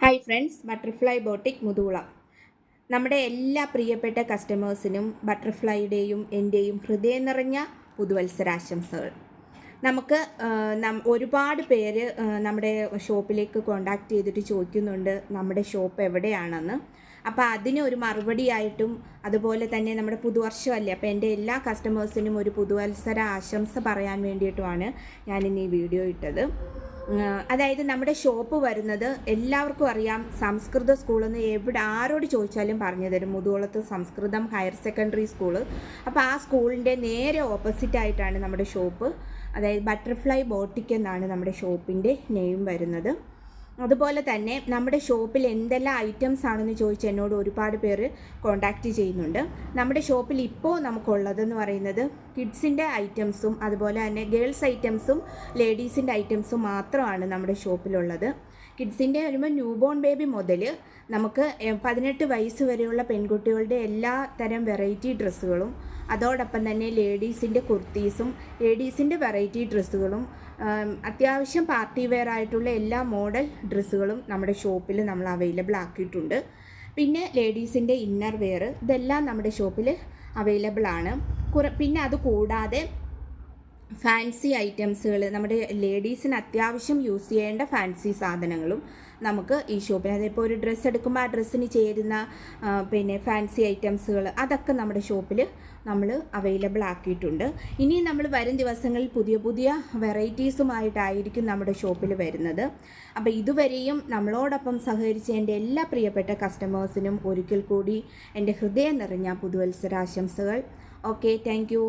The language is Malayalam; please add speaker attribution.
Speaker 1: Hi friends, butterfly boutique Muthukulam. നമ്മുടെ എല്ലാ പ്രിയപ്പെട്ട കസ്റ്റമേഴ്സിനും ബട്ടർഫ്ലൈയുടെയും എൻ്റെയും ഹൃദയം നിറഞ്ഞ പുതുവത്സരാശംസകൾ. നമുക്ക് ഒരുപാട് പേര് നമ്മുടെ ഷോപ്പിലേക്ക് കോണ്ടാക്ട് ചെയ്തിട്ട് ചോദിക്കുന്നുണ്ട് നമ്മുടെ ഷോപ്പ് എവിടെയാണെന്ന്. അപ്പോൾ അതിന് ഒരു മറുപടിയായിട്ടും അതുപോലെ തന്നെ നമ്മുടെ പുതുവർഷമല്ലേ, അപ്പോൾ എൻ്റെ എല്ലാ കസ്റ്റമേഴ്സിനും ഒരു പുതുവത്സര ആശംസ പറയാൻ വേണ്ടിയിട്ടുമാണ് ഞാനിന്ന് ഈ വീഡിയോ ഇട്ടത്. അതായത് നമ്മുടെ ഷോപ്പ് വരുന്നത് എല്ലാവർക്കും അറിയാം, സംസ്കൃത സ്കൂളെന്ന് ആരോട് ചോദിച്ചാലും പറഞ്ഞു തരും, മുതുകുളത്ത് സംസ്കൃതം ഹയർ സെക്കൻഡറി സ്കൂള്. അപ്പോൾ ആ സ്കൂളിൻ്റെ നേരെ ഓപ്പോസിറ്റ് ആയിട്ടാണ് നമ്മുടെ ഷോപ്പ്. അതായത് ബട്ടർഫ്ലൈ ബോട്ടിക് എന്നാണ് നമ്മുടെ ഷോപ്പിൻ്റെ നെയിം വരുന്നത്. അതുപോലെ തന്നെ നമ്മുടെ ഷോപ്പിൽ എന്തെല്ലാം ഐറ്റംസ് ആണെന്ന് ചോദിച്ച് എന്നോട് ഒരുപാട് പേര് കോണ്ടാക്റ്റ് ചെയ്യുന്നുണ്ട്. നമ്മുടെ ഷോപ്പിൽ ഇപ്പോൾ നമുക്കുള്ളതെന്ന് പറയുന്നത് കിഡ്സിൻ്റെ ഐറ്റംസും അതുപോലെ തന്നെ ഗേൾസ് ഐറ്റംസും ലേഡീസിൻ്റെ ഐറ്റംസും മാത്രമാണ് നമ്മുടെ ഷോപ്പിലുള്ളത്. കിഡ്സിൻ്റെ വരുമ്പോൾ ന്യൂ ബോൺ ബേബി മുതൽ നമുക്ക് 18 വയസ്സ് വരെയുള്ള പെൺകുട്ടികളുടെ എല്ലാ തരം വെറൈറ്റി ഡ്രസ്സുകളും, അതോടൊപ്പം തന്നെ ലേഡീസിൻ്റെ കുർത്തീസും ലേഡീസിൻ്റെ വെറൈറ്റി ഡ്രസ്സുകളും, അത്യാവശ്യം പാർട്ടി വെയർ ആയിട്ടുള്ള എല്ലാ മോഡൽ ഡ്രസ്സുകളും നമ്മുടെ ഷോപ്പിൽ നമ്മൾ അവൈലബിൾ ആക്കിയിട്ടുണ്ട്. പിന്നെ ലേഡീസിൻ്റെ ഇന്നർ വെയർ, ഇതെല്ലാം നമ്മുടെ ഷോപ്പിൽ അവൈലബിൾ ആണ്. പിന്നെ അത് കൂടാതെ ഫാൻസി ഐറ്റംസുകൾ, നമ്മുടെ ലേഡീസിന് അത്യാവശ്യം യൂസ് ചെയ്യേണ്ട ഫാൻസി സാധനങ്ങളും നമുക്ക് ഈ ഷോപ്പിൽ, അതിപ്പോൾ ഒരു ഡ്രസ്സ് എടുക്കുമ്പോൾ ആ ഡ്രസ്സിന് ചേരുന്ന പിന്നെ ഫാൻസി ഐറ്റംസുകൾ അതൊക്കെ നമ്മുടെ ഷോപ്പിൽ നമ്മൾ അവൈലബിൾ ആക്കിയിട്ടുണ്ട്. ഇനി നമ്മൾ വരും ദിവസങ്ങളിൽ പുതിയ പുതിയ വെറൈറ്റീസുമായിട്ടായിരിക്കും നമ്മുടെ ഷോപ്പിൽ വരുന്നത്. അപ്പോൾ ഇതുവരെയും നമ്മളോടൊപ്പം സഹകരിച്ച എൻ്റെ എല്ലാ പ്രിയപ്പെട്ട കസ്റ്റമേഴ്സിനും ഒരിക്കൽ കൂടി എൻ്റെ ഹൃദയം നിറഞ്ഞ പുതുവത്സരാശംസകൾ. Okay, thank you.